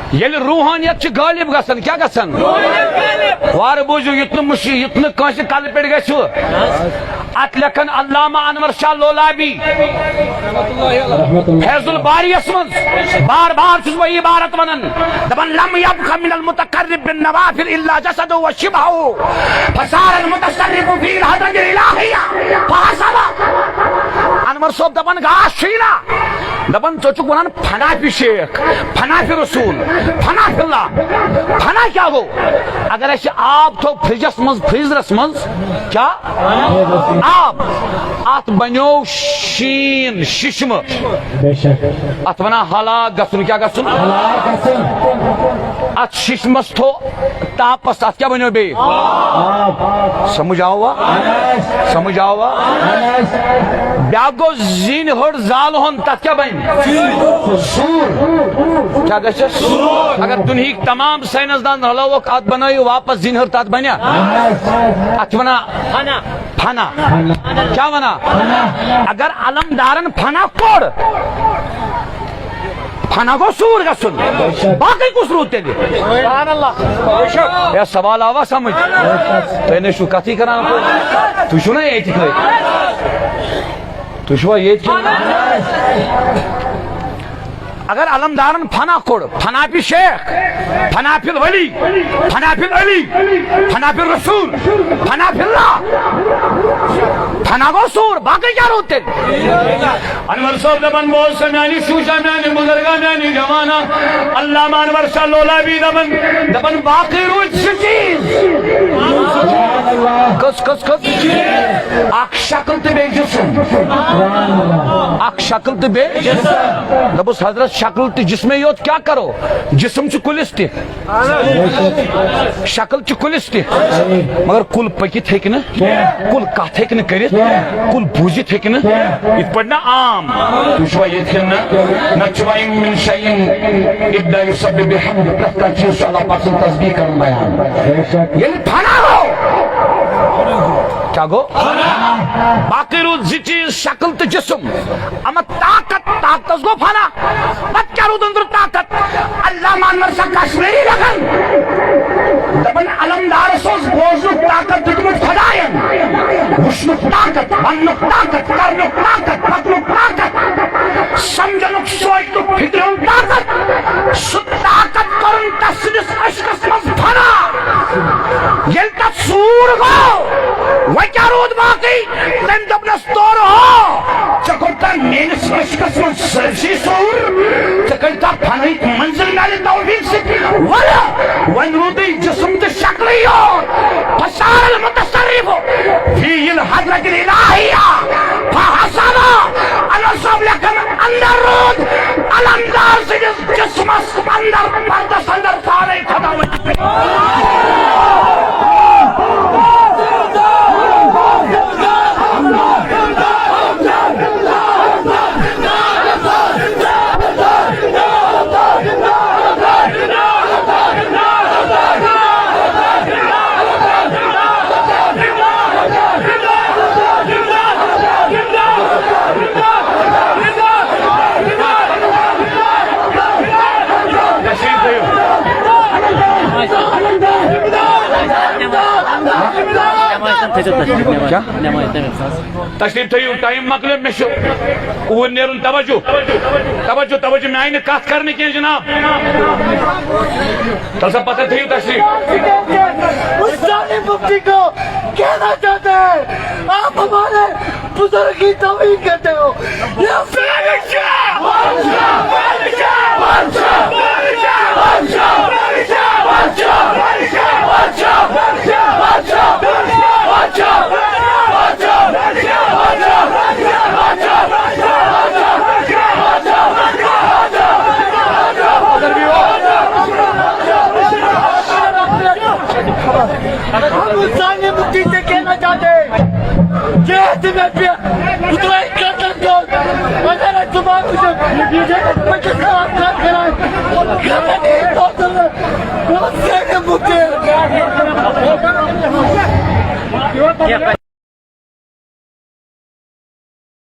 ये रूहानियत गालिब गसन क्या गसन वार बूझू युतन मुशी युतन कंस कल पे गु अत लेखन अल्लामा अनवर शाह लोलाबी फैजुल बारियस मज बार बार छुस वही इबारत वनन दबन लम यबख मिनल मुतकर्रिब बिन नवाफिल इल्ला जसदु व शिबहु फसार अल मुतसर्रिफ फी हदर इलाहिया फहसबा अनवर सोब दबन गाशीना दबन चोचुक वनन फनाफी शेख फनाफी रसूल फनाफिल्ला फना क्या हो अगर ऐसे आप तो फ्रिजस मज फ्रीजरस मज क्या आप अत बनो शीन शिशम अत वना हलाक गसुन क्या गसुन अत शिशमस थो तापस अत क्या बनो बे समझ आओ ब्या गो जीन हर जाल होन तत क्या बन क्या गस अगर दुनिया तमाम साइंसदान रलावक अत बनायो वापस जीन हर तत बनिया अत वना फना क्या वना अगर अलमदारन फना कोड फना गो सूर गसुन बाकी कुछ रूते दे या सवाल आवा समझ तो ने शु कथी करा तू छु ना ये तू छु ये अगर अलमदारन फना कोड फनाफी शेख फनाफिल वली फनाफिल अली फनाफिल रसूल फनाफिल्ला फना गो सूर बाकी क्या रोते अनवर साहब दबन बहुत समयानी शूशा म्यानी बुजुर्गा म्यानी जमाना अल्लामा अनवर शाह लोलाबी दबन बाकी रोज चीज कस आख शक्ल ते बे जिस्म आख शक्ल ते बे दबुस हजरत शक्ल ते जिस्म योत क्या करो जिस्म च कुलिस ते शक्ल च कुलिस ते मगर कुल पकित हेक न कुल कथ हेक न करित कुल बूझित हेक न इत पड़ना आम तुझवा ये थे न नचवाई मिन शयइन इब्दा युसब्बि बिहम्द प्रत्ता चीज अल्लाह पाक से तस्बीह कर बयान ये फना हो क्या गो बाकी रोज जी चीज शक्ल तो जिस्म अमा ताकत गो फना बत क्या रोज अंदर ताकत अल्लाह मानवर सा कश्मीरी लगन दबन अलमदार सोस बोझु ताकत दिखमुत खदायन वुष्णु ताकत वन्नु ताकत करनु ताकत पकनु ताकत समझनु सोचनु फिक्रुन ताकत सु ताकत करुन तस्निस अशकस मस फना यल्ता सूर गो क्या रोद बाकी तम दबनस तोर हो चकोता मेनस मशकस मन सरसी सूर चकलता फनाई मंजिल नाले तौहीद से वला वनरुदी जिस्म ते शक्लियो फसार अल मुतसर्रिफ फी अल हदरत इलाहिया फहसबा अल सब लकम अंदर रोद अलमदार से जिस्म अंदर पर्दा अंदर सारे खत्म क्या तशरीफ थो टाइम मकल मे ऊर नेर तवज्जो मे आई कत कर जनाब तल सा पता थी तशरीफ मुफ्ती को कहना चाहते हैं आप हमारे बुजुर्ग की तौहीद करते हो मुफ्ती से कहना चाहते हैं मुझे